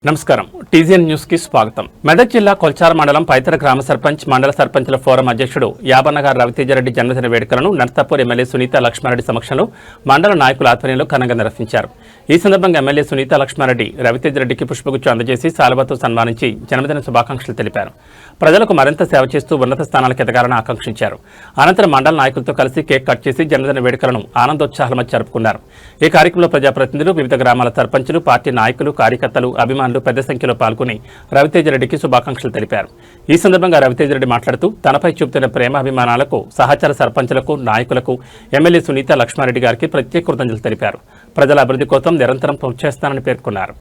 నమస్కారం TGN news కి స్వాగతం. మెదక్ జిల్లా కొల్చార మండలం పైతర గ్రామ సర్పంచ్ మండల సర్పంచుల ఫోరం అధ్యక్షుడు యాబన్నగారు రవితేజరెడ్డి జన్మదిన వేడుకలను నర్సాపూర్ ఎమ్మెల్యే సునీత లక్ష్మారెడ్డి సమక్షంలో మండల నాయకుల ఆధ్వర్యంలో ఘనంగా నిర్వహించారు. ఈ సందర్భంగా ఎమ్మెల్యే సునీత లక్ష్మారెడ్డి రవితేజరెడ్డికి పుష్పగుచ్చం అందజేసి శాలువాతో సన్మానించి జన్మదిన శుభాకాంక్షలు తెలిపారు. ప్రజలకు మరింత సేవ చేస్తూ ఉన్నత స్థానాలకు ఎదగాలని ఆకాంక్షించారు. అనంతరం మండల నాయకులతో కలిసి కేక్ కట్ చేసి జన్మదిన వేడుకలను ఆనందోత్సాహాల మధ్య జరుపుకున్నారు. ఈ కార్యక్రమంలో ప్రజాప్రతినిధులు, వివిధ గ్రామాల సర్పంచులు, పార్టీ నాయకులు, కార్యకర్తలు, అభిమానులు పెద్ద సంఖ్యలో పాల్గొని రవితేజరెడ్డికి శుభాకాంక్షలు తెలిపారు. ఈ సందర్భంగా రవితేజరెడ్డి మాట్లాడుతూ తనపై చూపుతున్న ప్రేమాభిమానాలకు సహచర సర్పంచులకు, నాయకులకు ఎమ్మెల్యే సునీత లక్ష్మారెడ్డి గారికి ప్రత్యేక కృతజ్ఞతలు తెలిపారు. ప్రజల అభివృద్ధి కోసం నిరంతరం కృషి చేస్తానని పేర్కొన్నారు.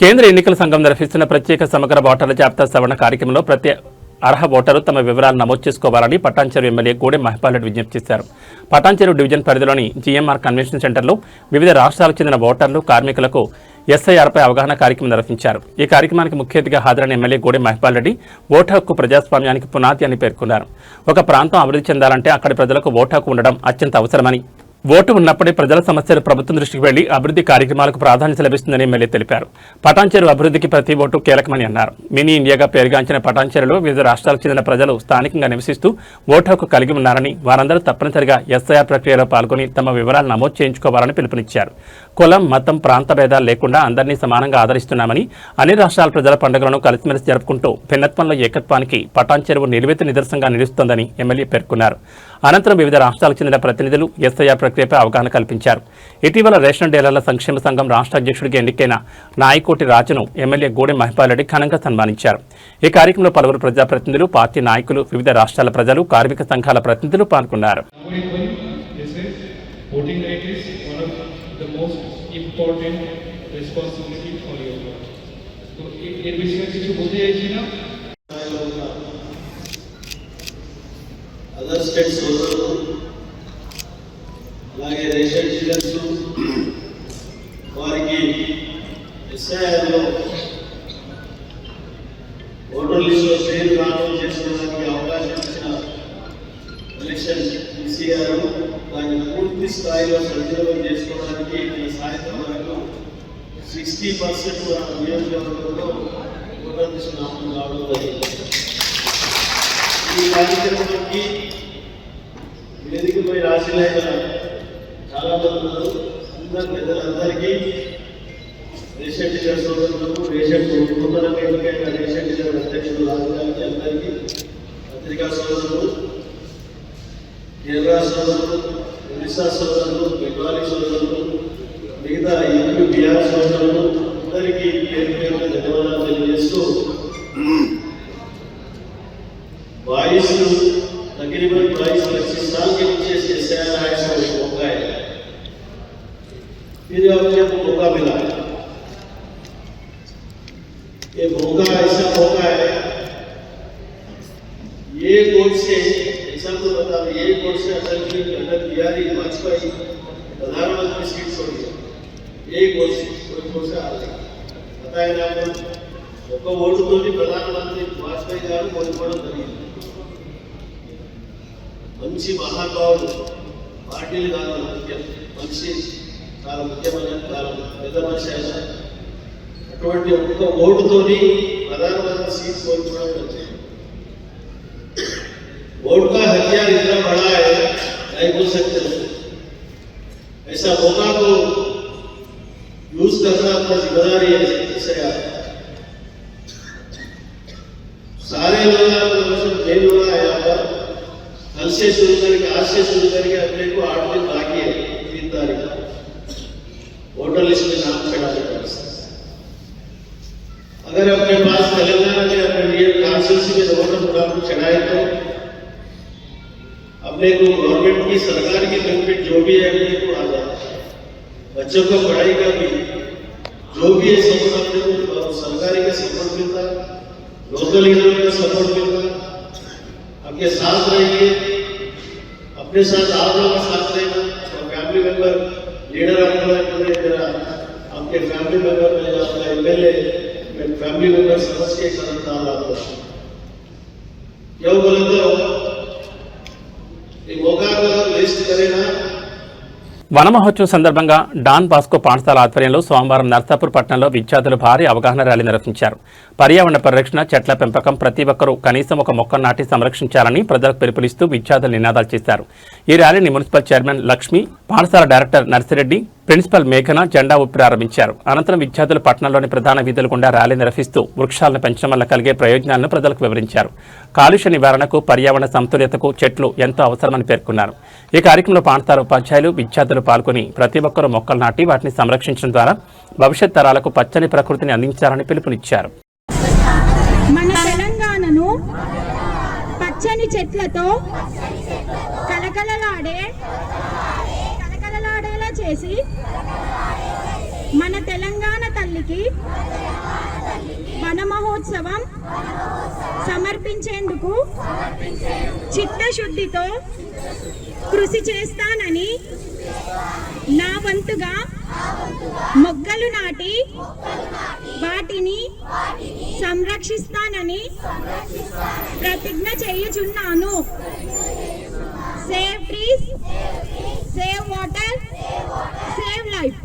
కేంద్ర ఎన్నికల సంఘం నిర్వహిస్తున్న ప్రత్యేక సమగ్ర ఓటర్ల జాబితా సవరణ కార్యక్రమంలో ప్రతి అర్హ ఓటరు తమ వివరాలు నమోదు చేసుకోవాలని పటాన్చెరు ఎమ్మెల్యే గూడెం మహిపాల్ రెడ్డి విజ్ఞప్తి చేశారు. పటాన్చెరు డివిజన్ పరిధిలోని జీఎంఆర్ కన్వెన్షన్ సెంటర్లో వివిధ రాష్ట్రాలకు చెందిన ఓటర్లు, కార్మికులకు ఎస్ఐఆర్పై అవగాహన కార్యక్రమం నిర్వహించారు. ఈ కార్యక్రమానికి ముఖ్య అతిథిగా హాజరైన ఎమ్మెల్యే గూడెం మహిపాల్ రెడ్డి ఓటు హక్కు ప్రజాస్వామ్యానికి పునాది అని పేర్కొన్నారు. ఒక ప్రాంతం అభివృద్ధి చెందాలంటే అక్కడి ప్రజలకు ఓటు హక్కు ఉండడం అత్యంత అవసరమని, ఓటు ఉన్నప్పుడే ప్రజల సమస్యలు ప్రభుత్వం దృష్టికి వెళ్లి అభివృద్ధి కార్యక్రమాలకు ప్రాధాన్యత లభిస్తుందని ఎమ్మెల్యే తెలిపారు. పటాన్చెరు అభివృద్ధికి ప్రతి ఓటు కీలకమని అన్నారు. మినీ ఇండియాగా పేరుగాంచిన పటాన్చెరులో వివిధ రాష్ట్రాలకు చెందిన ప్రజలు స్థానికంగా నివసిస్తూ ఓటు హక్కు కలిగి ఉన్నారని, వారందరూ తప్పనిసరిగా ఎస్ఐఆర్ ప్రక్రియలో పాల్గొని తమ వివరాలు నమోదు చేయించుకోవాలని పిలుపునిచ్చారు. కులం, మతం, ప్రాంత భేదాలు లేకుండా అందరినీ సమానంగా ఆదరిస్తున్నామని, అన్ని రాష్ట్రాల ప్రజల పండుగలను కలిసిమెలిసి జరుపుకుంటూ భిన్నత్వంలో ఏకత్వానికి పటాన్చెరువు నిర్వేత నిదర్శనంగా నిలుస్తోందని ఎమ్మెల్యే పేర్కొన్నారు. అనంతరం వివిధ రాష్ట్రాలకు చెందిన ప్రతినిధులు ఎస్ఐఆర్ ప్రక్రియపై అవగాహన కల్పించారు. ఇటీవల రేషన్ డీలర్ల సంక్షేమ సంఘం రాష్ట్ర అధ్యక్షుడిగా ఎన్నికైన నాయకోటి రాజును ఎమ్మెల్యే గూడెం మహిపాల్ రెడ్డి ఘనంగా సన్మానించారు. ఈ కార్యక్రమంలో పలువురు ప్రజాప్రతినిధులు, పార్టీ నాయకులు, వివిధ రాష్ట్రాల ప్రజలు, కార్మిక సంఘాల ప్రతినిధులు పాల్గొన్నారు. అదర్ స్టేట్స్ అలాగే రేషన్ డీలర్స్ వారికి ఎస్ఐఆర్లో ఓటర్ లిస్టులో పేరు నమోదు చేసుకోవడానికి అవకాశం ఇచ్చిన ఎలక్షన్ ఈసీఆర్ దాన్ని పూర్తి స్థాయిలో సద్వినియోగం చేసుకోవడానికి ఈ సాయంత్రం వరకు 60% మన నియోజకవర్గంలో ఓటర్ లిస్టు నమోదు కావడం జరిగింది. ఈ కార్యక్రమానికి వేదికపై రాసిన చాలా మంది ఉన్నారు. అందరు పెద్దలందరికీ, రేషన్ డీలర్ సోదరులకు, రేషన్ నూతనంగా ఎన్నికైన రేషన్ డీలర్ అధ్యక్షులు రాజధానికి అందరికీ, పత్రికా సోదరులు, కేరళ సోదరులు, ఒడిశా సోదరులు, బెంగాలీ సోదరులు, మిగతా యూపీ, బీహార్ సోదరులు అందరికీ పేరు పేరుగా ధన్యవాదాలు తెలియజేస్తూ, 22-25 साल के नीचे से एसआईआर आया से मौका है, फिर आपको मौका मिला। ये मौका ऐसा मौका है, ये वोट से एग्जाम्पल बता रहे, ये वोट से अटल बिहारी वाजपेयी प्रधानमंत्री सीट छोड़ दिया, एक वोट से आ गया। बताया ना आपको, वोट तो प्रधानमंत्री वाजपेयी गारू कोल्पोవడం జరిగింది. మంచి మహానుభావుడు, పార్టీలు కాదు ముఖ్యం, మనిషి చాలా ముఖ్యమైన, చాలా పెద్ద మనిషి అయిన అటువంటి ఒక్క ఓటుతోని ప్రధానమంత్రి సీట్ కోల్పోవడం వచ్చింది. वोट का हथियार इतना बड़ा है, नहीं बोल सकते। ऐसा मौका को यूज करना अपना जिम्मेदारी है। सारे लोग मेन हो रहा है यहाँ पर, कल से शुरू करके, आज से शुरू करके अपने को 8 दिन बाकी है, 3 तारीख वोटर लिस्ट में नाम चढ़ाने का। अगर अपने पास तेलंगाना के अपने लिए कांस्टिट्यूंसी में वोटर नाम चढ़ाए तो अपने को गवर्नमेंट की सरकार की बेनिफिट जो भी है अपने को आ जाता है। बच्चों को पढ़ाई का भी जो भी है सपोर्ट अपने को सरकारी का सपोर्ट मिलता है, लोकल लीडर का सपोर्ट मिलता है। आपके साथ रहिए, अपने साथ आप लोगों का साथ रहेगा और फैमिली मेंबर लीडर आपके फैमिली मेंबर में आपका एमएलए फैमिली मेंबर समझ के करना आपको क्यों बोले तो ఈ మోకాళ్ళ లిస్ట్ కరేనా। వన మహోత్సవం సందర్భంగా డాన్ బాస్కో పాఠశాల ఆధ్వర్యంలో సోమవారం నర్సాపూర్ పట్టణంలో విద్యార్థులు భారీ అవగాహన ర్యాలీ నిర్వహించారు. పర్యావరణ పరిరక్షణ, చెట్ల పెంపకం, ప్రతి ఒక్కరూ కనీసం ఒక మొక్క నాటి సంరక్షించాలని ప్రజలకు పిలుపునిస్తూ విద్యార్థులు నినాదాలు చేశారు. ఈ ర్యాలీని మున్సిపల్ చైర్మన్ లక్ష్మి, పాఠశాల డైరెక్టర్ నర్సిరెడ్డి, ప్రిన్సిపల్ మేఘన జెండా ఊపి ప్రారంభించారు. అనంతరం విద్యార్థులు పట్టణంలోని ప్రధాన వీధుల గుండా ర్యాలీ నిర్వహిస్తూ వృక్షాలను పెంచడం వల్ల కలిగే ప్రయోజనాలను ప్రజలకు వివరించారు. కాలుష్య నివారణకు, పర్యావరణ సమతుల్యతకు చెట్లు ఎంతో అవసరమని పేర్కొన్నారు. ఈ కార్యక్రమంలో పాఠశాల ఉపాధ్యాయులు, విద్యార్థులు పాల్గొని ప్రతి ఒక్కరూ మొక్కలు నాటి వాటిని సంరక్షించడం ద్వారా భవిష్యత్ తరాలకు పచ్చని ప్రకృతిని అందించాలని పిలుపునిచ్చారు. మన తెలంగాణను పచ్చని చెట్లతో కలకలలాడేలా చేసి మన తెలంగాణ తల్లికి వన మహోత్సవం సమర్పించేందుకు చిత్తశుద్ధితో కృషి చేస్తానని, నా వంతుగా మొక్కలు నాటి వాటిని సంరక్షిస్తానని ప్రతిజ్ఞ చేయుచున్నాను. Save trees, save water, save life.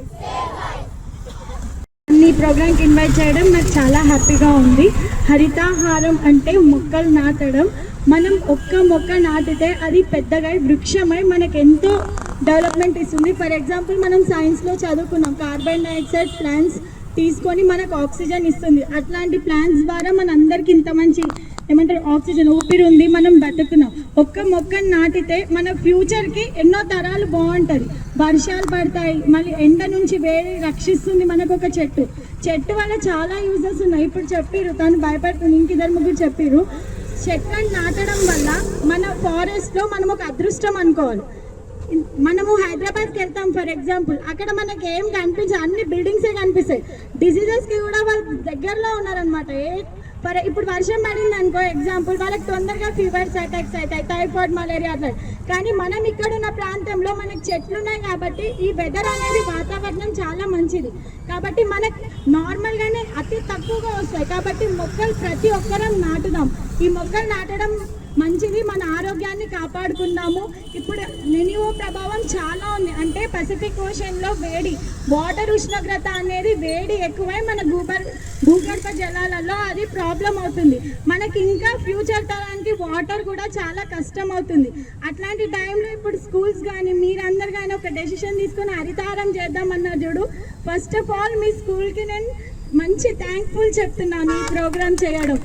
ఈ ప్రోగ్రామ్కి ఇన్వైట్ చేయడం నాకు చాలా హ్యాపీగా ఉంది. హరితాహారం అంటే మొక్కలు నాటడం. మనం ఒక్క మొక్క నాటితే అది పెద్దగా వృక్షమై మనకు ఎంతో డెవలప్మెంట్ ఇస్తుంది. ఫర్ ఎగ్జాంపుల్ మనం సైన్స్లో చదువుకున్నాం, కార్బన్ డైఆక్సైడ్ ప్లాంట్స్ తీసుకొని మనకు ఆక్సిజన్ ఇస్తుంది. అట్లాంటి ప్లాంట్స్ ద్వారా మనందరికీ ఇంత మంచి ఆక్సిజన్ ఊపిరి ఉంది, మనం బతుకున్నాం. ఒక్క మొక్కను నాటితే మన ఫ్యూచర్కి ఎన్నో తరాలు బాగుంటుంది. వర్షాలు పడతాయి, మళ్ళీ ఎండ నుంచి వేడి రక్షిస్తుంది మనకు ఒక చెట్టు వల్ల చాలా యూజెస్ ఉన్నాయి. ఇప్పుడు చెప్పిర్రు, తను భయపడుతుంది, ఇంకిద్దరు ముగ్గురు చెప్పిర్రు. చెట్లను నాటడం వల్ల మన ఫారెస్ట్లో మనం ఒక అదృష్టం అనుకోవాలి. మనము హైదరాబాద్కి వెళ్తాం ఫర్ ఎగ్జాంపుల్, అక్కడ మనకి ఏం కనిపించాయి, అన్ని బిల్డింగ్సే కనిపిస్తాయి. డిసీజెస్కి కూడా వాళ్ళు దగ్గరలో ఉన్నారనమాట. ఇప్పుడు వర్షం పడింది అనుకో ఎగ్జాంపుల్, వాళ్ళకి తొందరగా ఫీవర్స్ అటాక్స్ అవుతాయి, టైఫాయిడ్, మలేరియా అట్లా. కానీ మనం ఇక్కడ ఉన్న ప్రాంతంలో మనకి చెట్లు ఉన్నాయి కాబట్టి ఈ వెదర్ అనేది వాతావరణం చాలా మంచిది. కాబట్టి మనకు నార్మల్గానే అతి తక్కువగా వస్తాయి. కాబట్టి మొక్కలు ప్రతి ఒక్కరం నాటుదాం. ఈ మొక్కలు నాటడం మంచిది, మన ఆరోగ్యాన్ని కాపాడుకుందాము. ఇప్పుడు నినివో ప్రభావం చాలా ఉంది. అంటే పసిఫిక్ ఓషన్లో వేడి, వాటర్ ఉష్ణోగ్రత అనేది వేడి ఎక్కువై మన భూగర్భ జలాలలో అది ప్రాబ్లం అవుతుంది. మనకి ఇంకా ఫ్యూచర్ తరానికి వాటర్ కూడా చాలా కష్టం అవుతుంది. అట్లాంటి టైంలో ఇప్పుడు స్కూల్స్ కానీ మీరందరు కానీ ఒక డెసిషన్ తీసుకొని హరితారం చేద్దామన్నారు చూడు. ఫస్ట్ ఆఫ్ ఆల్ మీ స్కూల్కి నేను మంచి థ్యాంక్ఫుల్ చెప్తున్నాను. ఈ ప్రోగ్రామ్ చేయడం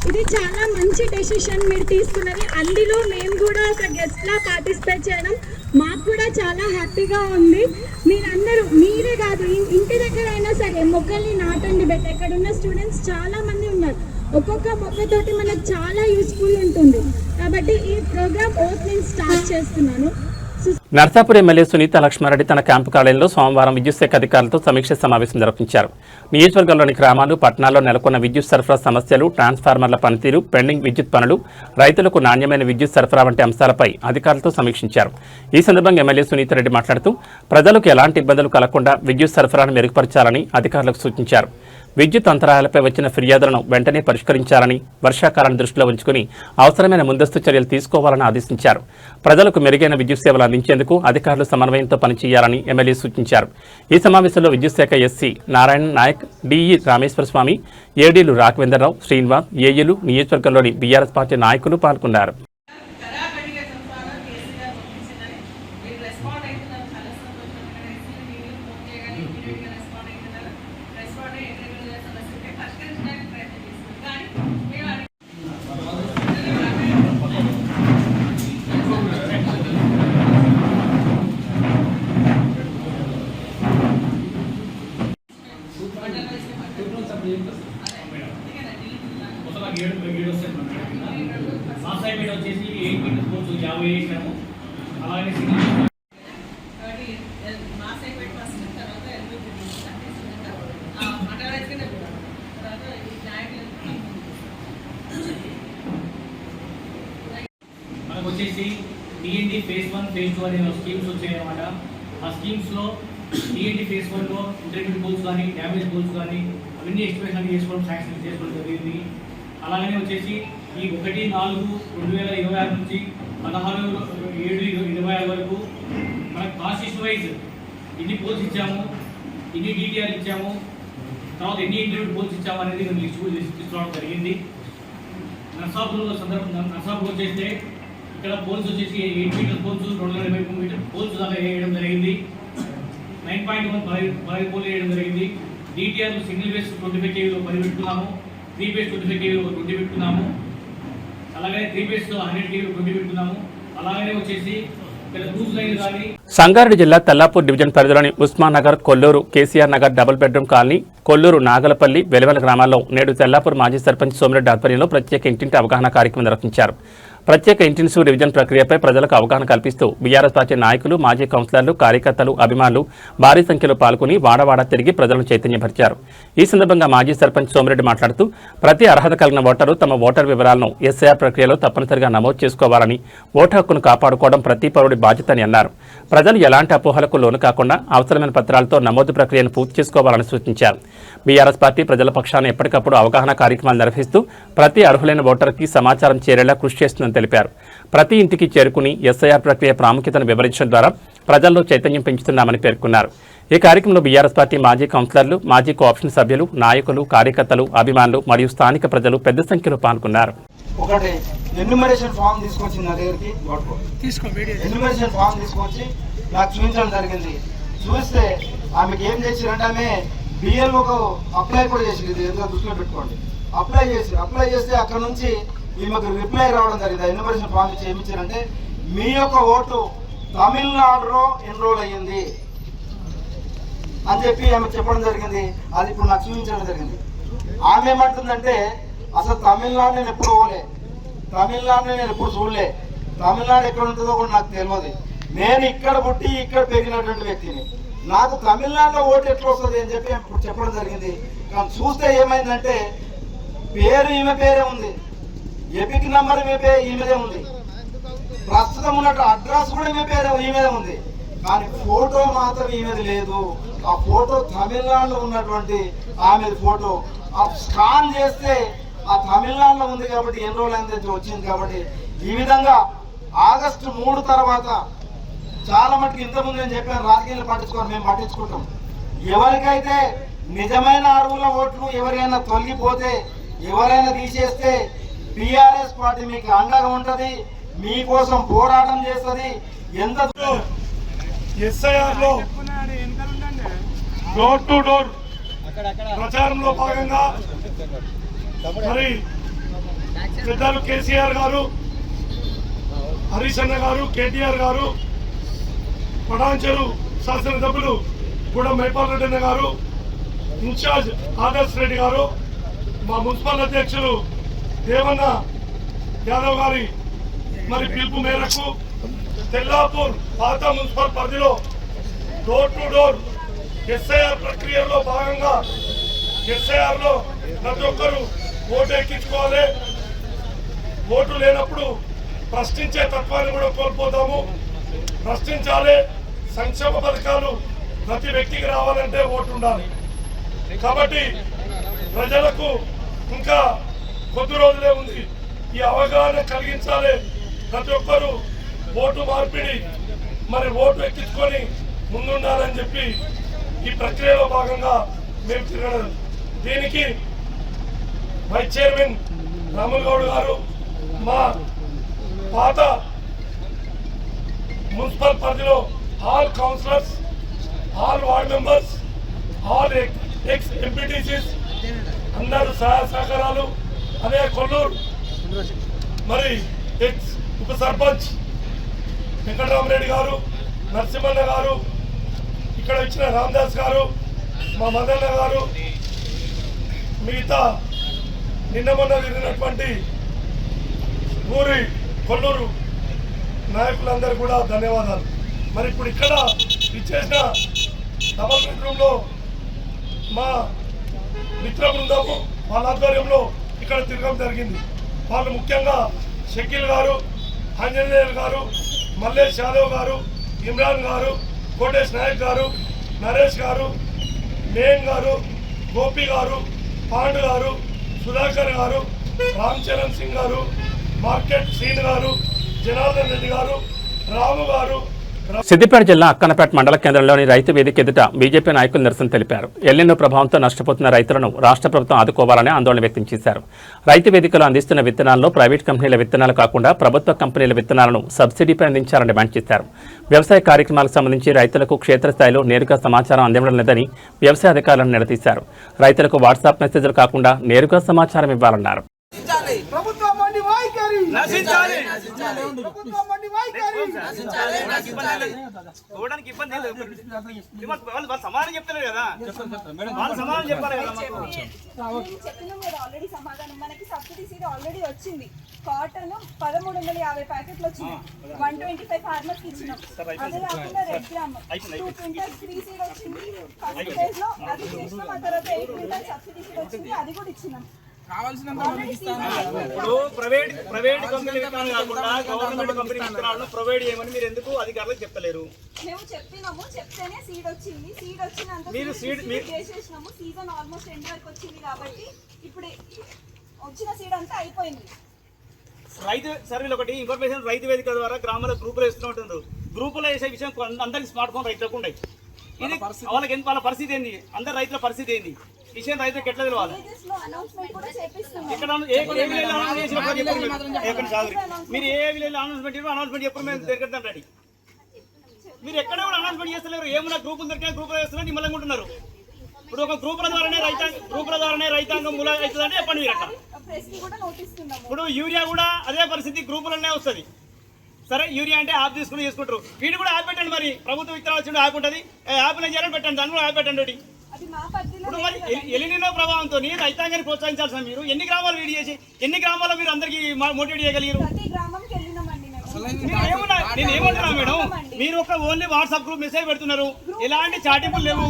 ఇది చాలా మంచి డెసిషన్ మీరు తీసుకున్నది. అందులో మేము కూడా ఒక గెస్ట్లా పార్టిసిపేట్ చేయడం మాకు కూడా చాలా హ్యాపీగా ఉంది. మీరందరూ, మీరే కాదు ఇంటి దగ్గర అయినా సరే మొక్కల్ని నాటండి. ఇక్కడ ఉన్న స్టూడెంట్స్ చాలా మంది ఉన్నారు. ఒక్కొక్క మొక్కతోటి మనకు చాలా యూస్ఫుల్ ఉంటుంది. కాబట్టి ఈ ప్రోగ్రామ్ ఓపెనింగ్ స్టార్ట్ చేస్తున్నాను. నర్సాపూర్ ఎమ్మెల్యే సునీత లక్ష్మారెడ్డి తన క్యాంపు కార్యాలయంలో సోమవారం విద్యుత్ శాఖ అధికారులతో సమీక్ష సమావేశం నిర్వహించారు. నియోజకవర్గంలోని గ్రామాలు, పట్టణాల్లో నెలకొన్న విద్యుత్ సరఫరా సమస్యలు, ట్రాన్స్ఫార్మర్ల పనితీరు, పెండింగ్ విద్యుత్ పనులు, రైతులకు నాణ్యమైన విద్యుత్ సరఫరా వంటి అంశాలపై అధికారులతో సమీక్షించారు. ఈ సందర్భంగా ఎమ్మెల్యే సునీతారెడ్డి మాట్లాడుతూ ప్రజలకు ఎలాంటి ఇబ్బందులు కలగకుండా విద్యుత్ సరఫరాను మెరుగుపరచాలని అధికారులకు సూచించారు. విద్యుత్ అంతరాయాలపై వచ్చిన ఫిర్యాదులను వెంటనే పరిష్కరించాలని, వర్షాకాలాన్ని దృష్టిలో ఉంచుకుని అవసరమైన ముందస్తు చర్యలు తీసుకోవాలని ఆదేశించారు. ప్రజలకు మెరుగైన విద్యుత్ సేవలు అందించేందుకు అధికారులు సమన్వయంతో పనిచేయాలని ఎమ్మెల్యే సూచించారు. ఈ సమావేశంలో విద్యుత్ శాఖ ఎస్సీ నారాయణ నాయక్, డిఈ రామేశ్వర స్వామి, ఏడీలు రాఘవేంద్రరావు, శ్రీనివాస్, ఏఈలు, నియోజకవర్గంలోని బీఆర్ఎస్ పార్టీ నాయకులు పాల్గొన్నారు. వేసాము. అలాగే మనకు వచ్చేసి టీఎన్టీ ఫేజ్ 1 ఫేజ్ 2 అనే స్కీమ్స్ వచ్చాయన్నమాట. ఆ స్కీమ్స్లో టీఎన్టీ ఫేజ్ 1లో ఇంటర్మీడియట్ గోల్స్ కానీ డ్యామేజ్ గోల్స్ కానీ అవన్నీ ఎక్స్ప్రెషన్ చేసుకోవడం శాంక్షన్ చేసుకోవడం జరిగింది. అలాగనే వచ్చేసి ఈ 1/4/2026 నుంచి 16/7/26 వరకు మనకు కాన్స్టిట్యూషన్ వైజ్ ఎన్ని పోల్స్ ఇచ్చాము, ఎన్ని డీటీఆర్ ఇచ్చాము, తర్వాత ఎన్ని ఇంటర్మీడియట్ పోల్స్ ఇచ్చాము అనేది మేము లిస్ట్ తీసుకోవడం జరిగింది. నర్సాపూర్ వచ్చేస్తే ఇక్కడ పోల్స్ వచ్చేసి 8 మీటర్ పోల్స్ 223 మీటర్ పోల్స్ దాకా వేయడం జరిగింది. 9.1 పోల్ వేయడం జరిగింది. డీటీఆర్ సింగిల్ బేస్ 25 కేవీలో 10 పెట్టుకున్నాము, 3 బేస్ 25 కేవీలో 20 పెట్టుకున్నాము, అలాగే 3 బేస్ 100 కేవీలో 20 పెట్టుకున్నాము. అలాగనే వచ్చేసి ఇక్కడ రూల్స్ లైన్ కానీ సంగారెడ్డి జిల్లా తెల్లాపూర్ డివిజన్ పరిధిలోని Usman Nagar, Kolluru, KCR Nagar double bedroom colony, Kolluru, Nagalapalli, వెలవెల గ్రామాల్లో నేడు తెల్లాపూర్ మాజీ సర్పంచ్ సోమిరెడ్డి ఆధ్వర్యంలో ప్రత్యేక ఇంటింటి అవగాహన కార్యక్రమం నిర్వహించారు. ప్రత్యేక ఇంటిన్సు డివిజన్ ప్రక్రియపై ప్రజలకు అవగాహన కల్పిస్తూ బీఆర్ఎస్ పార్టీ నాయకులు, మాజీ కౌన్సిలర్లు, కార్యకర్తలు, అభిమానులు భారీ సంఖ్యలో పాల్గొని వాడవాడ తిరిగి ప్రజలను చైతన్యపరిచారు. ఈ సందర్భంగా మాజీ సర్పంచ్ సోమిరెడ్డి మాట్లాడుతూ ప్రతి అర్హత కలిగిన ఓటరు తమ ఓటర్ వివరాలను ఎస్ఐఆర్ ప్రక్రియలో తప్పనిసరిగా నమోదు చేసుకోవాలని, ఓటు హక్కును కాపాడుకోవడం ప్రతి పౌరుడి బాధ్యత అని అన్నారు. ప్రజలు ఎలాంటి అపోహలకు లోను కాకుండా అవసరమైన పత్రాలతో నమోదు ప్రక్రియను పూర్తి చేసుకోవాలని సూచించారు. బీఆర్ఎస్ పార్టీ ప్రజల పక్షాన ఎప్పటికప్పుడు అవగాహన కార్యక్రమాలు నిర్వహిస్తూ ప్రతి అర్హులైన ఓటర్కి సమాచారం చేరేలా కృషి చేస్తుందని తెలిపారు. ప్రతి ఇంటికి చేరుకుని ఎస్ఐఆర్ ప్రక్రియ ప్రాముఖ్యతను వివరించడం ద్వారా ప్రజల్లో చైతన్యం పెంచుతున్నామని పేర్కొన్నారు. ఈ కార్యక్రమంలో బీఆర్ఎస్ పార్టీ మాజీ కౌన్సిలర్లు, మాజీ కోఆప్షన్ సభ్యులు, నాయకులు, కార్యకర్తలు, అభిమానులు మరియు స్థానిక ప్రజలు పెద్ద సంఖ్యలో పాల్గొన్నారు. ఒకటి ఎన్యూమరేషన్ ఫామ్ తీసుకొచ్చింది నా దగ్గరికి, ఎన్యూమరేషన్ ఫామ్ తీసుకొచ్చి నాకు చూపించడం జరిగింది. చూస్తే ఆమెకి ఏం చేసిరంటే ఆమె బిఎల్ఓకు అప్లై కూడా చేసింది. ఏదో దృష్టిలో పెట్టుకోండి, అప్లై చేస్తే అక్కడ నుంచి ఈమెకు రిప్లై రావడం జరిగింది. ఎన్యూమరేషన్ ఫామ్ ఇచ్చి ఏమిచ్చారంటే మీ యొక్క ఓటు తమిళనాడులో ఎన్రోల్ అయ్యింది అని చెప్పి ఆమె చెప్పడం జరిగింది. అది ఇప్పుడు నాకు చూపించడం జరిగింది. ఆమె ఏమంటుందంటే అసలు తమిళనాడు నేను ఎప్పుడు పోలే, తమిళనాడుని నేను ఎప్పుడు చూడలే, తమిళనాడు ఎక్కడ ఉంటుందో కూడా నాకు తెలియదు, నేను ఇక్కడ పుట్టి ఇక్కడ పెరిగినటువంటి వ్యక్తిని, నాకు తమిళనాడులో ఓటు ఎట్లా వస్తుంది అని చెప్పి ఇప్పుడు చెప్పడం జరిగింది. కానీ చూస్తే ఏమైందంటే పేరు ఈమె పేరే ఉంది, ఎపిక్ నంబర్ ఈమెదే ఉంది, ప్రస్తుతం ఉన్నట్టు అడ్రస్ కూడా ఈమెదే ఉంది, కానీ ఫోటో మాత్రం ఈమెది లేదు. ఆ ఫోటో తమిళనాడులో ఉన్నటువంటి ఆమెది ఫోటో స్కాన్ చేస్తే ఆ తమిళనాడులో ఉంది కాబట్టి ఎన్రోల్ అయింది వచ్చింది. కాబట్టి ఈ విధంగా ఆగస్టు 3 తర్వాత చాలా మటుకు ఇంతకుముందు నేను చెప్పాను, రాజకీయాలు పట్టించుకోవాలి, మేము పట్టించుకుంటాం. ఎవరికైతే నిజమైన అర్హుల ఓట్లు ఎవరైనా తొలగిపోతే, ఎవరైనా తీసేస్తే టీఆర్ఎస్ పార్టీ మీకు అండగా ఉంటుంది, మీకోసం పోరాటం చేస్తుంది. ఎంత ఎస్ఐఆర్ లో డోర్ టు డోర్ ప్రచారంలో భాగంగా మరి పెద్దలు కేసీఆర్ గారు, హరీష్ అన్న గారు, కేటీఆర్ గారు, పటాన్చెరు శాసనసభ్యులు కూడా మైపాల్ రెడ్డి అన్న గారు, ఇన్ఛార్జ్ ఆదర్శ్ రెడ్డి గారు, మా మున్సిపల్ అధ్యక్షులు దేవన్న యాదవ్ గారి మరి పిలుపు మేరకు తెల్లాపూర్ పాత మున్సిపల్ పరిధిలో డోర్ టు డోర్ ఎస్ఐఆర్ ప్రక్రియలో భాగంగా ఎస్ఐఆర్ లో ప్రతి ఒక్కరు ఓటు ఎక్కించుకోవాలి. ఓటు లేనప్పుడు ప్రశ్నించే తత్వాన్ని కూడా కోల్పోతాము. ప్రశ్నించాలి. సంక్షేమ పథకాలు ప్రతి వ్యక్తికి రావాలంటే ఓటు ఉండాలి. కాబట్టి ప్రజలకు ఇంకా కొద్ది రోజులే ఉంది, ఈ అవగాహన కలిగించాలి. ప్రతి ఒక్కరు ఓటు మార్పిడి మరి ఓటు ఎక్కించుకొని ముందుండాలని చెప్పి ఈ ప్రక్రియలో భాగంగా మేము తిరగడం. దీనికి వైస్ చైర్మన్ రాముల్ గౌడ్ గారు, మా పాత మున్సిపల్ పరిధిలో all councillors, all ward members, all ex MPTCs అందరూ సహాయ సహకారాలు, అదే కొల్లూరు మరి ఎక్స్ ఉప సర్పంచ్ వెంకటరామరెడ్డి గారు, నరసింహన్న గారు, ఇక్కడ ఇచ్చిన రామదాస్ గారు, మా మదన్న గారు, మిగతా నిన్న మొన్న తిరిగినటువంటి ఊరి కొల్లూరు నాయకులందరూ కూడా ధన్యవాదాలు. మరి ఇప్పుడు ఇక్కడ ఇచ్చేసిన డబల్ బెడ్రూమ్లో మా మిత్ర బృందము వాళ్ళ ఆధ్వర్యంలో ఇక్కడ తిరగడం జరిగింది. వాళ్ళు ముఖ్యంగా షకీల్ గారు, ఆంజనేయులు గారు, మల్లేష్ యాదవ్ గారు, ఇమ్రాన్ గారు, కోటేష్ నాయక్ గారు, నరేష్ గారు, నేన్ గారు, గోపి గారు, పాండు గారు, సుధాకర్ గారు, రామ్ చరణ్ సింగ్ గారు, మార్కెట్ శ్రీను గారు, జనార్దన్ రెడ్డి గారు, రాము గారు. సిద్దిపేట జిల్లా అక్కన్నపేట మండల కేంద్రంలోని రైతు వేదిక ఎదుట బీజేపీ నాయకులు నిరసన తెలిపారు. ఎల్లినో ప్రభావంతో నష్టపోతున్న రైతులను రాష్ట్ర ప్రభుత్వం ఆదుకోవాలని ఆందోళన వ్యక్తం చేశారు. రైతు వేదికలో అందిస్తున్న విత్తనాల్లో ప్రైవేట్ కంపెనీల విత్తనాలు కాకుండా ప్రభుత్వ కంపెనీల విత్తనాలను సబ్సిడీపై అందించాలని డిమాండ్ చేశారు. వ్యవసాయ కార్యక్రమాలకు సంబంధించి రైతులకు క్షేత్రస్థాయిలో నేరుగా సమాచారం అందించడం లేదని వ్యవసాయ అధికారులను నిలదీశారు. రైతులకు వాట్సాప్ మెసేజ్లు కాకుండా నేరుగా సమాచారం ఇవ్వాలన్నారు. సమాధానం చెప్తలేదు కదా, వాళ్ళు సమాధానం చెప్పాలి కదా. సమాధానం మనకి సబ్సిడీ సీడ్ ఆల్రెడీ వచ్చింది. కాటన్ 1350 ప్యాకెట్లు వచ్చినాయి. 125 ఫార్మర్స్ ఇచ్చినాం. అదే కాకుండా red gram 2 quintals free seed వచ్చింది ఫస్ట్ ఫేజ్ లో. అది చేసినాం. ఆ తర్వాత 8 క్వింటల్స్ సబ్సిడీ సీడ్ వచ్చింది. అది కూడా ఇచ్చినాం. ఇప్పుడు ప్రైవేట్ కంపెనీ విత్తనాలు కాకుండా గవర్నమెంట్ కంపెనీ విత్తనాలను ప్రొవైడ్ చేయమని మీరు ఎందుకు అధికారులకు చెప్తలేరు? మేము చెప్పినాము, చెప్తేనే సీడ్ వచ్చింది. సీడ్ వచ్చినంత మీరు సీడ్ చేసేసినాము. సీజన్ ఆల్మోస్ట్ ఎండ్ వరకు వచ్చింది కాబట్టి ఇప్పుడు వచ్చిన సీడ్ అంతా అయిపోయింది. రైతు సర్వేలు ఒకటి ఇన్ఫర్మేషన్ రైతు వేదిక ద్వారా గ్రామాల గ్రూపులు వేస్తూ ఉంటుండ్రు. గ్రూపులో వేసే విషయం అందరికి స్మార్ట్ ఫోన్ రైతులకు ఉన్నాయి. ఇది వాళ్ళకి వాళ్ళ పరిస్థితి ఏంది, అందరు రైతుల పరిస్థితి ఏంది విషయం రైతులకు ఎట్లా తెలియాలి? ఇక్కడ మీరు ఏ విలేజ్ అనౌన్స్మెంట్ ఎప్పుడు మేము తిరగడం రెడీ. మీరు ఎక్కడ కూడా అనౌన్స్మెంట్ చేస్తలేరు. ఏమన్నా గ్రూపులు దొరికినా గ్రూపులు వేస్తున్నా నిమ్మలంగా ఉంటున్నారు. ఇప్పుడు ఒక గ్రూపుల ద్వారానే రైతాంగం మూల అవుతుందంటే చెప్పండి మీరు అక్కడ. ఇప్పుడు యూరియా కూడా అదే పరిస్థితి గ్రూపులనే వస్తుంది. సరే యూరియా అంటే యాప్ తీసుకుని చేసుకుంటారు. వీడు కూడా యాప్ పెట్టండి. మరి ప్రభుత్వ విత్తనాలు వచ్చిన యాప్ ఉంటుంది. యాప్ చేయాలని పెట్టండి, దాన్ని కూడా యాప్ పెట్టండి. ఇప్పుడు మరి ఎలినినో ప్రభావంతో రైతాంగాన్ని ప్రోత్సహించాల్సిన మీరు ఎన్ని గ్రామాలు వీడి చేసి ఎన్ని గ్రామాల్లో మీరు అందరికీ మోటివేట్ చేయగలిగారు? నేను ఏమంటున్నా మేడం, మీరు ఒక ఓన్లీ వాట్సాప్ గ్రూప్ మెసేజ్ పెడుతున్నారు. ఎలాంటి చాటింపులు లేవు.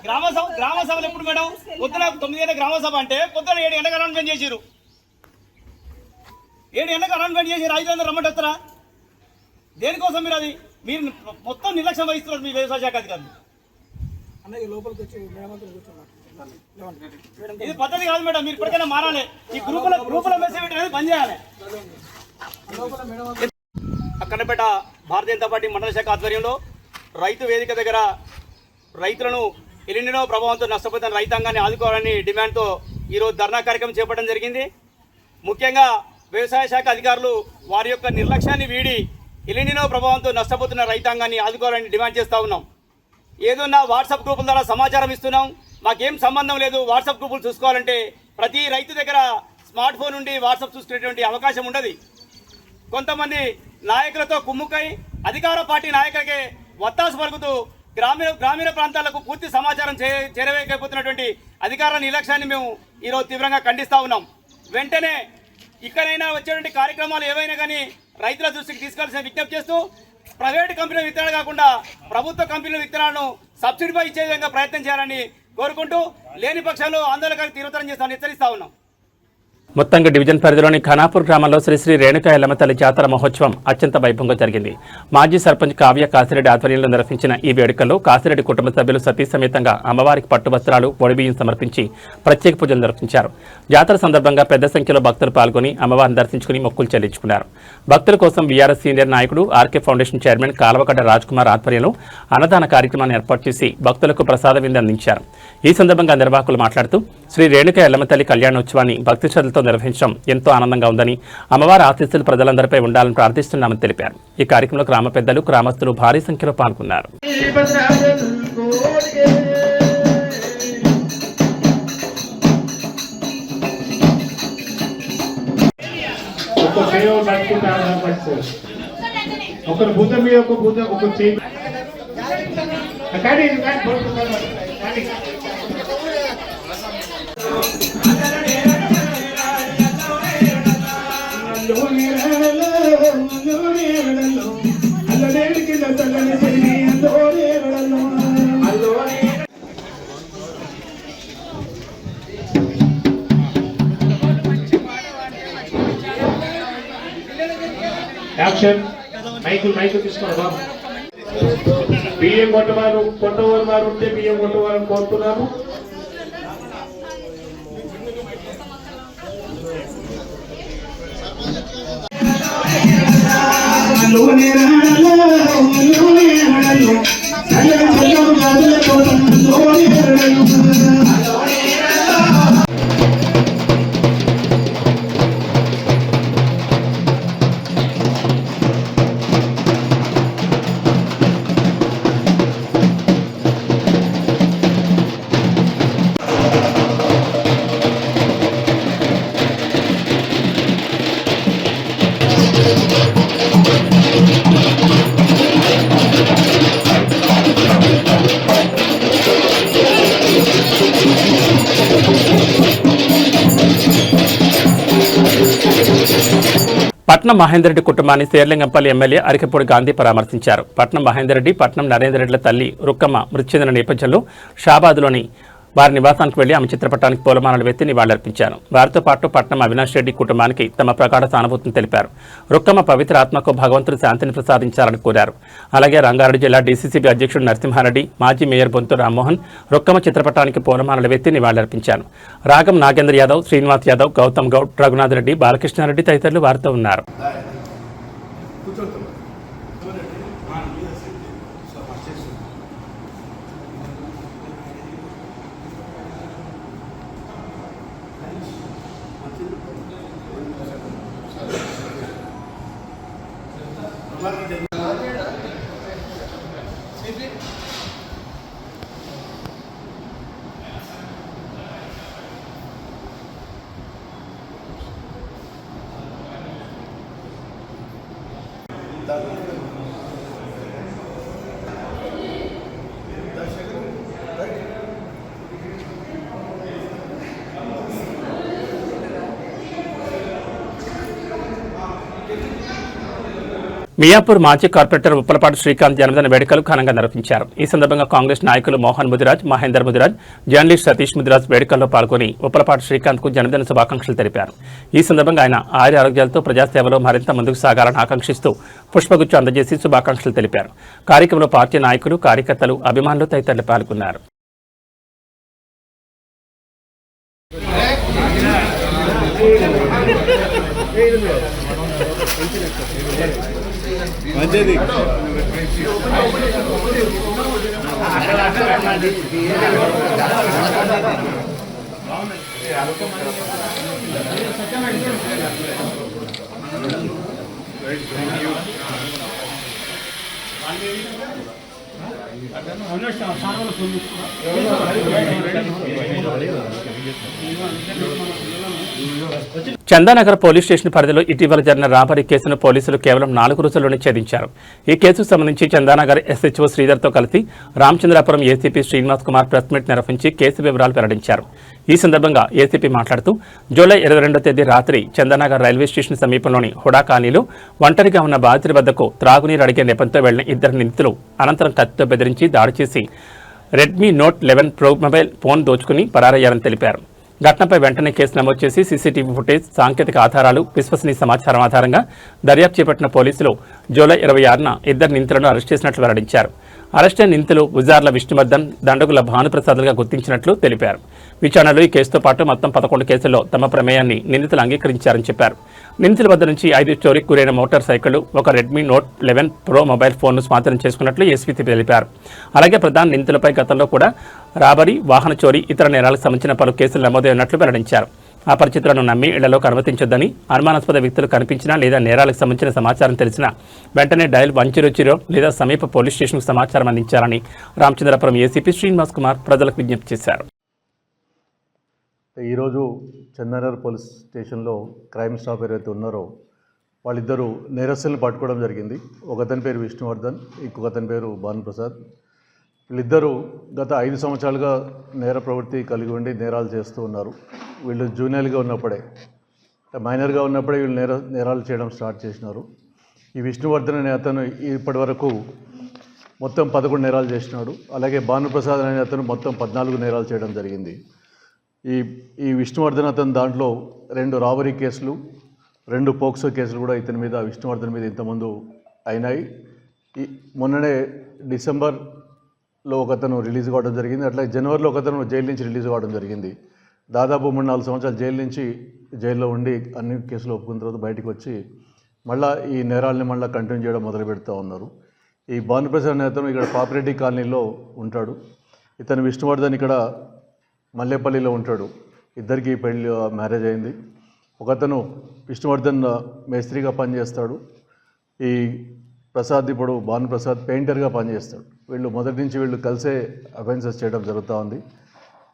గ్రామ సభలు ఎప్పుడు మేడం? పొద్దున 9 గంటల గ్రామ సభ అంటే పొద్దున 7 గంటలకు అనౌన్స్మెంట్ చేశారు. 7 గంటలకు అనౌన్స్మెంట్ చేసి రైతులందరూ రమ్మంటారా? దేనికోసం మీరు అది మీరు మొత్తం నిర్లక్ష్యం వహిస్తున్నారు మీ వ్యవసాయ శాఖ అధికారులు. ఇది పద్ధతి కాదు మేడం. మీరు ఇప్పటికైనా మారాలి. ఈ గ్రూపుల మెసేజ్ పెట్టినది బంద్ చేయాలి. అక్కన్నపేట భారతీయ జనతా పార్టీ మండల శాఖ ఆధ్వర్యంలో రైతు వేదిక దగ్గర రైతులను ఎలినినో ప్రభావంతో నష్టపోతున్న రైతాంగాన్ని ఆదుకోవాలని డిమాండ్తో ఈరోజు ధర్నా కార్యక్రమం చేపట్టడం జరిగింది. ముఖ్యంగా వ్యవసాయ శాఖ అధికారులు వారి యొక్క నిర్లక్ష్యాన్ని వీడి ఎలినినో ప్రభావంతో నష్టపోతున్న రైతాంగాన్ని ఆదుకోవాలని డిమాండ్ చేస్తూ ఉన్నాం. ఏదన్నా వాట్సాప్ గ్రూపుల ద్వారా సమాచారం ఇస్తున్నాం, మాకేం సంబంధం లేదు. వాట్సాప్ గ్రూపులు చూసుకోవాలంటే ప్రతి రైతు దగ్గర స్మార్ట్ ఫోన్ నుండి వాట్సాప్ చూసుకునేటువంటి అవకాశం ఉండదు. కొంతమంది నాయకులతో కుమ్ముకై అధికార పార్టీ నాయకులకే వత్తాసు పలుకుతూ గ్రామీణ ప్రాంతాలకు పూర్తి సమాచారం చేరవేయకపోతున్నటువంటి అధికార నిర్లక్ష్యాన్ని మేము ఈరోజు తీవ్రంగా ఖండిస్తూ ఉన్నాం. వెంటనే ఇక్కడైనా వచ్చేటువంటి కార్యక్రమాలు ఏవైనా కానీ రైతుల దృష్టికి తీసుకెళ్లాల్సిన విజ్ఞప్తి చేస్తూ ప్రైవేట్ కంపెనీల విత్తనాలు కాకుండా ప్రభుత్వ కంపెనీల విత్తనాలను సబ్సిడీపై ఇచ్చే విధంగా ప్రయత్నం చేయాలని కోరుకుంటూ లేని పక్షాలు ఆందోళనకు తీవ్రతరం చేస్తామని హెచ్చరిస్తా ఉన్నాం. మొత్తంగా డివిజన్ పరిధిలోని ఖానాపూర్ గ్రామంలో శ్రీ రేణుకా ఎల్లమ్మతల్లి జాతర మహోత్సవం అత్యంత వైభవంగా జరిగింది. మాజీ సర్పంచ్ కావ్య కాసిరెడ్డి ఆధ్వర్యంలో నిర్వహించిన ఈ వేడుకల్లో కాసిరెడ్డి కుటుంబ సభ్యులు సతీ సమేతంగా అమ్మవారికి పట్టు వస్త్రాలు, పొడిబియ్యం సమర్పించి ప్రత్యేక పూజలు నిర్వహించారు. జాతర సందర్భంగా పెద్ద సంఖ్యలో భక్తులు పాల్గొని అమ్మవారిని దర్శించుకుని మొక్కులు చెల్లించుకున్నారు. భక్తుల కోసం వీఆర్ఎస్ సీనియర్ నాయకుడు ఆర్కే ఫౌండేషన్ చైర్మన్ కాలవగడ్డ రాజ్ కుమార్ ఆధ్వర్యంలో అన్నదాన కార్యక్రమాన్ని ఏర్పాటు చేసి భక్తులకు ప్రసాద విందు అందించారు. ఈ సందర్భంగా నిర్వాహకులు మాట్లాడుతూ శ్రీ రేణుకా ఎల్లమ్మతల్లి కళ్యాణోత్సవాన్ని భక్తి శ్రద్ధలతో నిర్వహించడం ఎంతో ఆనందంగా ఉందని, అమ్మవారి ఆశీస్సులు ప్రజలందరిపై ఉండాలని ప్రార్థిస్తున్నామని తెలిపారు. ఈ కార్యక్రమంలో గ్రామ పెద్దలు, గ్రామస్తులు భారీ సంఖ్యలో పాల్గొన్నారు. ఒకరు భూతం మీద ఒక భూతం ఒక చేయి యాక్షన్ మైకులు తీసుకోండి బాబు. బియ్యం కొట్టవారు ఉంటే బియ్యం కొట్టవారని కోరుతున్నాము. పట్నం మహేందర్ రెడ్డి కుటుంబాన్ని శేర్లింగంపల్లి ఎమ్మెల్యే అరికపూడి గాంధీ పరామర్శించారు. పట్నం మహేందర్ రెడ్డి, పట్నం నరేందర్ రెడ్డిల తల్లి రుక్కమ్మ మృతి చెందిన నేపథ్యంలో షాబాద్లోని వారి నివాసానికి వెళ్లి ఆమె చిత్రపటానికి పూలమాలలు వేసి నివాళులర్పించారు. వారితో పాటు పట్నం అవినాష్ రెడ్డి కుటుంబానికి తమ ప్రగాఢ సానుభూతిని తెలిపారు. రుక్కమ్మ పవిత్ర ఆత్మకు భగవంతుడు శాంతిని ప్రసాదించాలని కోరారు. అలాగే రంగారెడ్డి జిల్లా డీసీసీబీ అధ్యక్షుడు నరసింహారెడ్డి, మాజీ మేయర్ బొంతు రామ్మోహన్ రుక్కమ్మ చిత్రపటానికి పూలమాలలు వేసి నివాళులర్పించారు. రాగం నాగేంద్ర యాదవ్, శ్రీనివాస్ యాదవ్, గౌతమ్ గౌడ్, రఘునాథ్ రెడ్డి, బాలకృష్ణారెడ్డి తదితరులు వారితో ఉన్నారు. మియాపూర్ మాజీ కార్పొరేటర్ ఉప్పలపాటి శ్రీకాంత్ జన్మదిన వేడుకలు ఘనంగా నిర్వహించారు. ఈ సందర్భంగా కాంగ్రెస్ నాయకులు మోహన్ ముదిరాజ్, మహేందర్ ముదిరాజ్, జర్నలిస్ట్ సతీష్ ముదిరాజ్ వేడుకల్లో పాల్గొని ఉప్పలపాటి శ్రీకాంత్ కు జన్మదిన శుభాకాంక్షలు తెలిపారు. ఈ సందర్భంగా ఆయన ఆరోగ్యాలతో ప్రజాసేవలో మరింత ముందుకు సాగాలని ఆకాంక్షిస్తూ పుష్పగుచ్చం అందజేసి శుభాకాంక్షలు తెలిపారు. కార్యక్రమంలో పార్టీ నాయకులు, కార్యకర్తలు, అభిమానులు తదితరులు పాల్గొన్నారు. చందానగర్ పోలీస్ స్టేషన్ పరిధిలో ఇటీవల జరిగిన రాబరీ కేసును పోలీసులు కేవలం 4 రోజుల్లోనే ఛేదించారు. ఈ కేసుకు సంబంధించి చందానగర్ ఎస్హెచ్ఓ శ్రీధర్తో కలిసి Ramachandrapuram ACP Srinivas Kumar press meet నిర్వహించి కేసు వివరాలు వెల్లడించారు. ఈ సందర్భంగా ఏసీపీ మాట్లాడుతూ జూలై 22వ తేదీ రాత్రి చందానగర్ రైల్వే స్టేషన్ సమీపంలోని హుడా కాలనీలో ఒంటరిగా ఉన్న బాధితుల వద్దకు త్రాగునీరు అడిగే నెపంతో వెళ్లిన 2 నిందితులు అనంతరం కత్తితో బెదిరించి దాడి చేసి Redmi note 11 pro mobile phone దోచుకుని పరారయ్యారని తెలిపారు. ఘటనపై వెంటనే కేసు నమోదు చేసి సీసీటీవీ ఫుటేజ్, సాంకేతిక ఆధారాలు, విశ్వసనీయ సమాచారం ఆధారంగా దర్యాప్తు చేపట్టిన పోలీసులు జూలై 26న 2 నిందితులను అరెస్ట్ చేసినట్లు వెల్లడించారు. అరెస్టైన నిందితులు ఉజార్ల విష్ణువర్ధన్, దండగుల భానుప్రసాద్లుగా గుర్తించినట్లు తెలిపారు. విచారణలో ఈ కేసుతో పాటు మొత్తం 11 కేసుల్లో తమ ప్రమేయాన్ని నిందితులు అంగీకరించారని చెప్పారు. నిందితుల వద్ద నుంచి 5 చోరీకి గురైన మోటార్ సైకిళ్లు, ఒక రెడ్మీ నోట్ 11 ప్రో మొబైల్ ఫోన్ను స్వాధీనం చేసుకున్నట్లు ఎస్పీ తెలిపారు. అలాగే ప్రధాన నిందితులపై గతంలో కూడా రాబరీ, వాహన చోరీ, ఇతర నేరాలకు సంబంధించిన పలు కేసులు నమోదైనట్లు వెల్లడించారు. అపరిచితులను నమ్మి ఇళ్లలోకి అనుమతించొద్దని, అనుమానాస్పద వ్యక్తులు కనిపించినా లేదా నేరాలకు సంబంధించిన సమాచారం తెలిసినా వెంటనే డయల్ 100 లేదా సమీప పోలీస్ స్టేషన్కు సమాచారం అందించాలని రామచంద్రపురం ఏసీపీ శ్రీనివాస్ కుమార్ ప్రజలకు విజ్ఞప్తి చేశారు. ఈరోజు చందానగర్ పోలీస్ స్టేషన్లో క్రైమ్ స్టాఫ్ ఎవరైతే ఉన్నారో వాళ్ళిద్దరూ నేరస్తులను పట్టుకోవడం జరిగింది. ఒకతని పేరు విష్ణువర్ధన్, ఇంకొకతని పేరు భానుప్రసాద్. వీళ్ళిద్దరూ గత 5 సంవత్సరాలుగా నేర ప్రవృత్తి కలిగి ఉండి నేరాలు చేస్తూ ఉన్నారు. వీళ్ళు జూనియర్గా ఉన్నప్పుడే, మైనర్గా ఉన్నప్పుడే వీళ్ళు నేరాలు చేయడం స్టార్ట్ చేసినారు. ఈ విష్ణువర్ధన్ అనే అతను ఇప్పటి వరకు మొత్తం 11 నేరాలు చేసినాడు. అలాగే భానుప్రసాద్ అనే అతను మొత్తం 14 నేరాలు చేయడం జరిగింది. ఈ విష్ణువర్ధన్ అతను దాంట్లో 2 రాబరీ కేసులు, 2 పోక్సో కేసులు కూడా ఇతని మీద విష్ణువర్ధన్ మీద ఇంతకుముందు అయినాయి. మొన్ననే డిసెంబర్లో ఒకతను రిలీజ్ కావడం జరిగింది. అట్లాగే జనవరిలో ఒకతను జైలు నుంచి రిలీజ్ కావడం జరిగింది. దాదాపు 3-4 సంవత్సరాలు జైల్లో ఉండి అన్ని కేసులు ఒప్పుకున్న తర్వాత బయటకు వచ్చి మళ్ళీ ఈ నేరాలని మళ్ళీ కంటిన్యూ చేయడం మొదలు పెడుతూ ఉన్నారు. ఈ భానుప్రసాద్ అనే అతను ఇక్కడ పాపిరెడ్డి కాలనీలో ఉంటాడు. ఇతను విష్ణువర్ధన్ ఇక్కడ మల్లేపల్లిలో ఉంటాడు. ఇద్దరికి మ్యారేజ్ అయింది. ఒకతను విష్ణువర్ధన్ మేస్త్రిగా పనిచేస్తాడు. ఈ ప్రసాద్ ఇప్పుడు భానుప్రసాద్ పెయింటర్గా పనిచేస్తాడు. మొదటి నుంచి వీళ్ళు కలిసే అఫెన్సెస్ చేయడం జరుగుతూ ఉంది.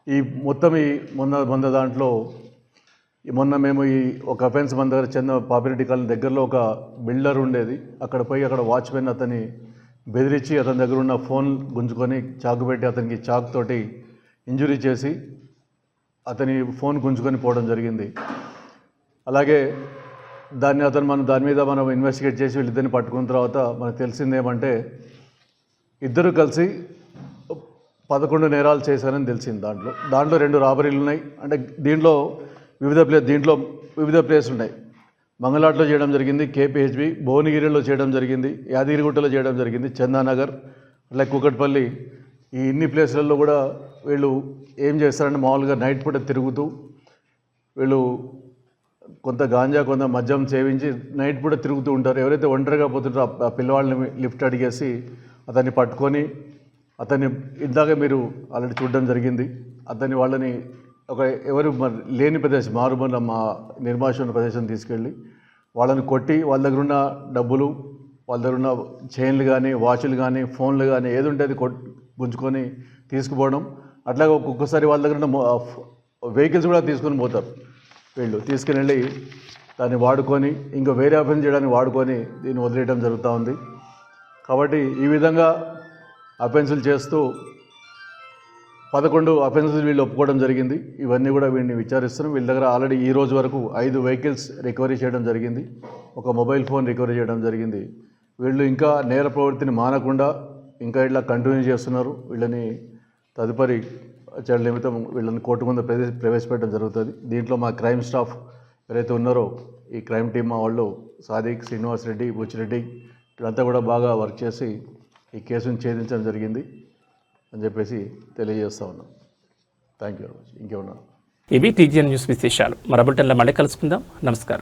ఈ మొత్తం మొన్న దాంట్లో మొన్న మేము ఒక అఫెన్స్ మన దగ్గర చిన్న పాపిరెడ్డి కాలనీ దగ్గరలో ఒక బిల్డర్ ఉండేది. అక్కడ వాచ్మెన్ అతన్ని బెదిరించి అతని దగ్గర ఉన్న ఫోన్ గుంజుకొని చాకు పెట్టి అతనికి చాకు తోటి ఇంజురీ చేసి అతని ఫోన్ గుంజుకొని పోవడం జరిగింది. అలాగే దాని మీద మనం ఇన్వెస్టిగేట్ చేసి వీళ్ళిద్దరిని పట్టుకున్న తర్వాత మనకు తెలిసింది ఏమంటే ఇద్దరు కలిసి 11 నేరాలు చేశారని తెలిసింది. దాంట్లో 2 రాబరీలు ఉన్నాయి. అంటే దీంట్లో వివిధ ప్లేసులు ఉన్నాయి. మంగళాట్లో చేయడం జరిగింది, కేపీహెచ్బి, భువనగిరిలో చేయడం జరిగింది, యాదగిరిగుట్టలో చేయడం జరిగింది, చందానగర్, అట్లా కూకట్పల్లి. ఈ ఇన్ని ప్లేసులలో కూడా వీళ్ళు ఏం చేస్తారంటే మామూలుగా నైట్ పూట తిరుగుతూ వీళ్ళు కొంత గాంజా కొంత మద్యం సేవించి నైట్ పూట తిరుగుతూ ఉంటారు. ఎవరైతే ఒంటరిగా పోతుంటారో ఆ పిల్లవాళ్ళని లిఫ్ట్ అడిగేసి అతన్ని పట్టుకొని అతన్ని ఇందాక మీరు ఆల్రెడీ చూడడం జరిగింది. వాళ్ళని ఎవరు లేని ప్రదేశం మారుమూల మా నిర్మానుష్య ప్రదేశం తీసుకెళ్ళి వాళ్ళని కొట్టి వాళ్ళ దగ్గర ఉన్న డబ్బులు, వాళ్ళ దగ్గర ఉన్న చైన్లు కానీ, వాచ్లు కానీ, ఫోన్లు కానీ ఏది ఉంటే అది గుంజుకొని తీసుకుపోవడం. అట్లాగే ఒక్కొక్కసారి వాళ్ళ దగ్గర ఉన్న వెహికల్స్ కూడా తీసుకొని పోతారు. వీళ్ళు తీసుకుని దాన్ని వాడుకొని ఇంకా వేరే అఫెన్స్ చేయడానికి వాడుకొని దీన్ని వదిలేయడం జరుగుతూ ఉంది. కాబట్టి ఈ విధంగా అఫెన్సులు చేస్తూ 11 అఫెన్సులు వీళ్ళు ఒప్పుకోవడం జరిగింది. ఇవన్నీ కూడా వీడిని విచారిస్తున్నాం. వీళ్ళ దగ్గర ఆల్రెడీ ఈ రోజు వరకు 5 వెహికల్స్ రికవరీ చేయడం జరిగింది, ఒక మొబైల్ ఫోన్ రికవరీ చేయడం జరిగింది. వీళ్ళు ఇంకా నేర ప్రవృత్తిని మానకుండా ఇంకా ఇట్లా కంటిన్యూ చేస్తున్నారు. వీళ్ళని తదుపరి చర్యల నిమిత్తం వీళ్ళని కోర్టు ముందు ప్రవేశపెట్టడం జరుగుతుంది. దీంట్లో మా క్రైమ్ స్టాఫ్ ఎవరైతే ఉన్నారో ఈ క్రైమ్ టీమ్ మా వాళ్ళు సాదిక్, శ్రీనివాస్ రెడ్డి, బుచ్చిరెడ్డి వీళ్ళంతా కూడా బాగా వర్క్ చేసి ఈ కేసును ఛేదించడం జరిగింది అని చెప్పేసి తెలియజేస్తూ ఉన్నాం. Thank you very much. ఇంకేమన్నా ఇవి టీజీఎన్ న్యూస్ విశేషాలు. మరో బులెటిన్లో మళ్ళీ కలుసుకుందాం. నమస్కారం.